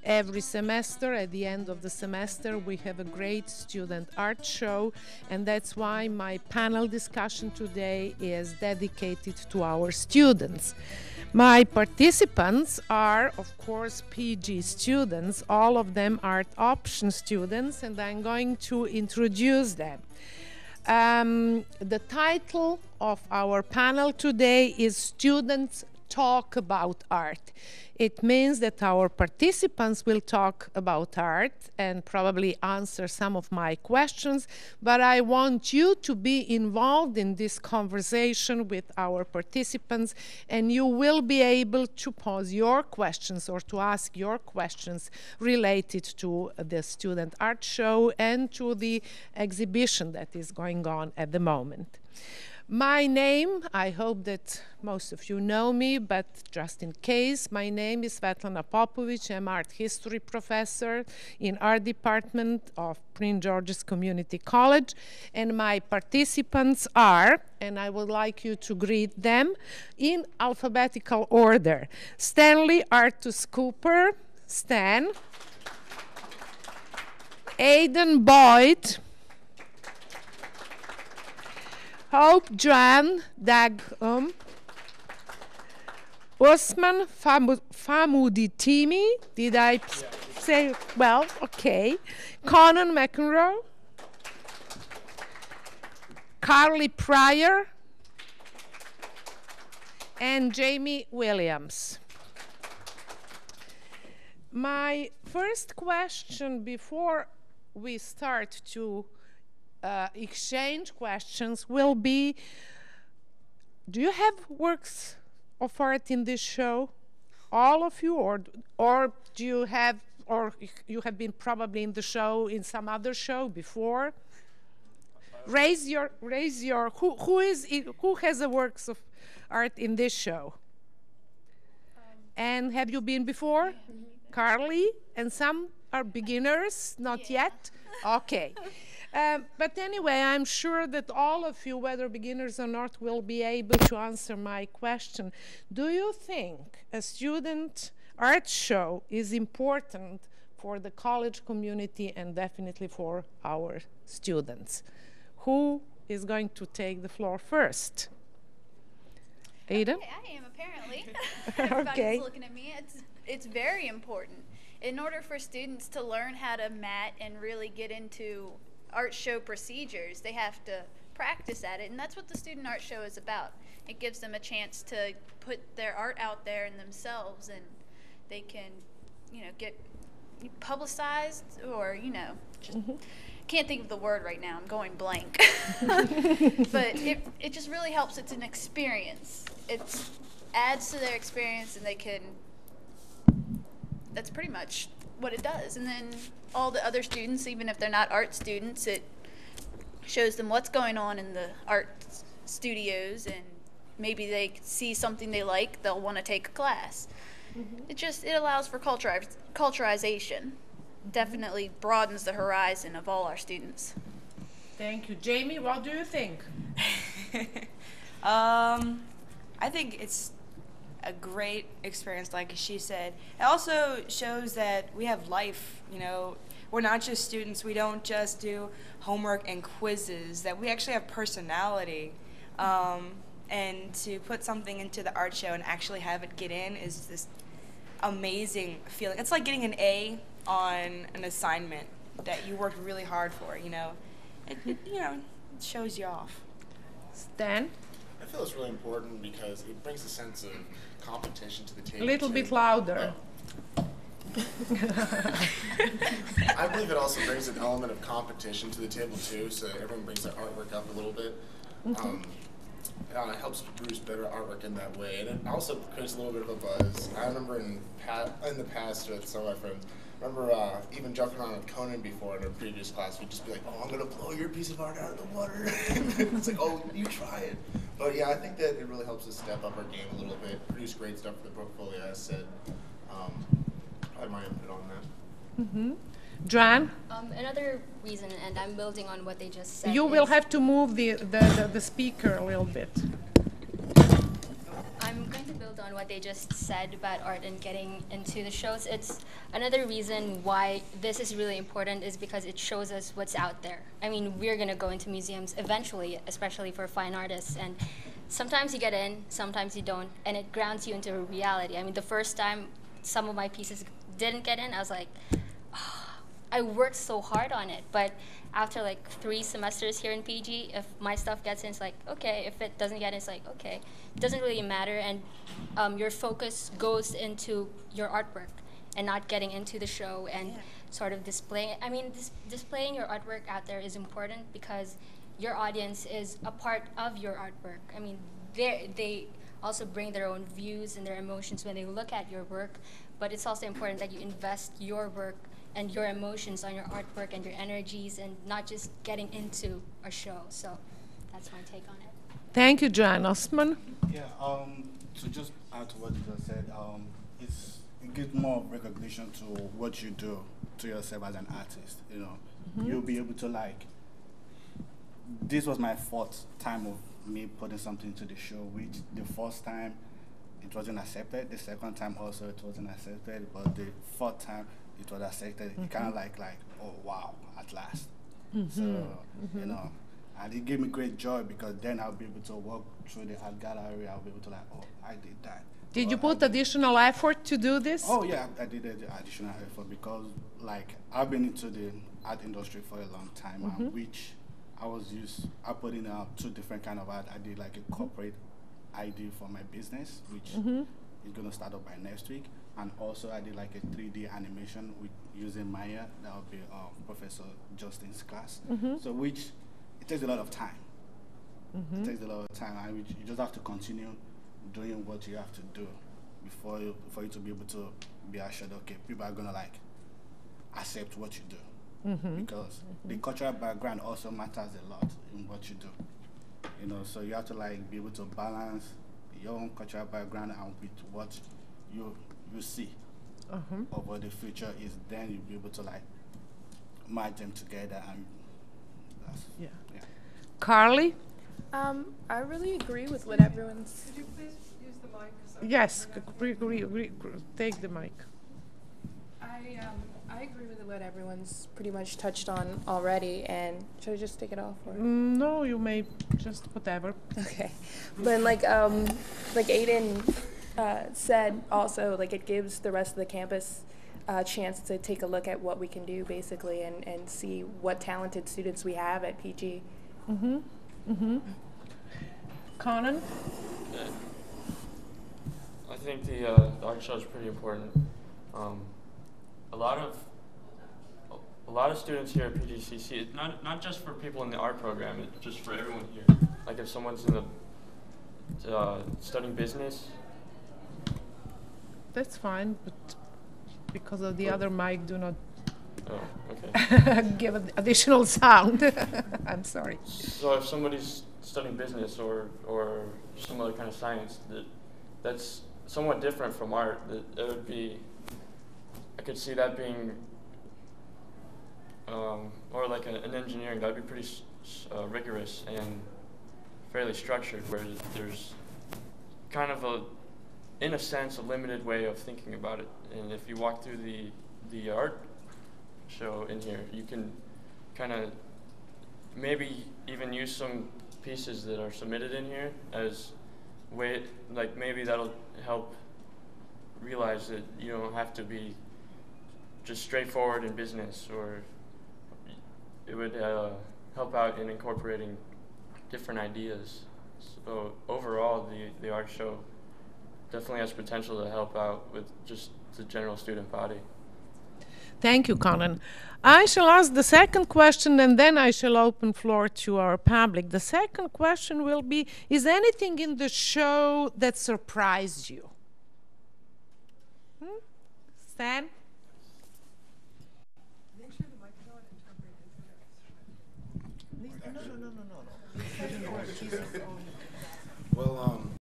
Every semester, at the end of the semester, we have a great student art show, and that's why my panel discussion today is dedicated to our students. My participants are, of course, PG students, all of them art option students, and I'm going to introduce them. The title of our panel today is Students Talk About Art. It means that our participants will talk about art and probably answer some of my questions, but I want you to be involved in this conversation with our participants, and you will be able to pose your questions or to ask your questions related to the student art show and to the exhibition that is going on at the moment. My name, I hope that most of you know me, but just in case, my name is Svetlana Popovic. I'm art history professor in art department of Prince George's Community College, and my participants are, and I would like you to greet them in alphabetical order: Stanley Artus Cooper, Stan; Aidan Boyd; Hope Joanne Dagum; Usman Famuditimi, did I say well? Okay. Conan McEnroe; Carly Pryor; and Jamie Williams. My first question before we start to exchange questions will be, do you have works of art in this show? All of you, or do you have, or you have been probably in the show, in some other show before? Raise your, who has a works of art in this show? And have you been before? Carly? And some are beginners, not yet? Okay. But anyway, I'm sure that all of you, whether beginners or not, will be able to answer my question. Do you think a student art show is important for the college community and definitely for our students? Who is going to take the floor first? Aidan? Okay, I am apparently. Everybody's Okay. looking at me. It's very important. In order for students to learn how to mat and really get into art show procedures, they have to practice at it, and that's what the student art show is about. It gives them a chance to put their art out there in themselves, and they can, get publicized, or just can't think of the word right now. I'm going blank. But it just really helps. It's an experience. It adds to their experience, and they can. That's pretty much what it does. And then all the other students, even if they're not art students, it shows them what's going on in the art studios, and maybe they see something they like, they'll want to take a class. It allows for culturization. Definitely broadens the horizon of all our students. Thank you. Jamie, what do you think? I think it's a great experience, like she said. It also shows that we have life, we're not just students, we don't just do homework and quizzes, that we actually have personality. And to put something into the art show and actually have it get in is this amazing feeling. It's like getting an A on an assignment that you worked really hard for, It shows you off. Stan? I feel it's really important because it brings a sense of competition to the table. A little too. bit louder. I believe it also brings an element of competition to the table too, so everyone brings their artwork up a little bit. It helps produce better artwork in that way, and it also creates a little bit of a buzz. I remember in the past with some of my friends, even joking around with Conan before in a previous class, we'd just be like, "Oh, I'm gonna blow your piece of art out of the water." It's like, "Oh, you try it." But yeah, I think that it really helps us step up our game a little bit, produce great stuff for the portfolio, as said. I have my input on that. Joanne, Another reason, and I'm building on what they just said. you will have to move the speaker a little bit. I'm going to build on what they just said about art and getting into the shows. It's another reason why this is really important is because it shows us what's out there. I mean, we're going to go into museums eventually, especially for fine artists, and sometimes you get in, sometimes you don't, and it grounds you into a reality. I mean, the first time some of my pieces didn't get in, I was like, oh, I worked so hard on it, but after like 3 semesters here in PG, if my stuff gets in, it's like, okay. If it doesn't get in, it's like, okay. It doesn't really matter, and your focus goes into your artwork and not getting into the show and sort of displaying it. I mean, displaying your artwork out there is important because your audience is a part of your artwork. I mean, they also bring their own views and their emotions when they look at your work, but it's also important that you invest your work and your emotions on your artwork and your energies and not just getting into a show. So that's my take on it. Thank you, Joanne. Osman? Yeah, to just add to what you just said, it gives more recognition to what you do to yourself as an artist, you know. You'll be able to this was my 4th time of me putting something to the show, which the first time it wasn't accepted, the second time also it wasn't accepted, but the 4th time it was accepted. It kind of like, oh wow, at last. So, you know, and it gave me great joy because then I'll be able to walk through the art gallery. I'll be able to oh, I did that. Did you put additional effort to do this? Oh yeah, I did the additional effort because I've been into the art industry for a long time, which I put in 2 different kind of art. I did like a corporate ID for my business, which is gonna start up by next week. And also I did like a 3D animation using Maya. That will be Professor Justin's class. So which it takes a lot of time. It takes a lot of time. And you just have to continue doing what you have to do for you to be able to be assured, okay, people are gonna accept what you do. Because the cultural background also matters a lot in what you do. You know, so you have to be able to balance your own cultural background and with what you see of what the future is. Then you'll be able to merge them together, and that's yeah. Carly? I really agree with what everyone's. Could you please use the mic? Yes, take the mic. I agree with what everyone's pretty much touched on already, and should I just take it off? Or? No, you may just whatever. Okay, but like Aiden said, also it gives the rest of the campus a chance to take a look at what we can do basically, and see what talented students we have at PG. Conan? I think the art show is pretty important. A lot of students here at PGCC, it's not just for people in the art program, it's just for everyone here. Like if someone's in the studying business. That's fine, but because of the other mic, do not give additional sound. I'm sorry. So if somebody's studying business or some other kind of science, that's somewhat different from art. That would be, I could see that being, or like an engineering, that'd be pretty rigorous and fairly structured, where there's kind of in a sense, a limited way of thinking about it. And if you walk through the art show in here, you can kind of maybe even use some pieces that are submitted in here as maybe that'll help realize that you don't have to be just straightforward in business, or it would help out in incorporating different ideas. So overall, the art show definitely has potential to help out with just the general student body. Thank you, Conan. I shall ask the second question, and then I shall open floor to our public. The second question will be, is anything in the show that surprised you? Stan? Make sure the mic is on and turn it into Well,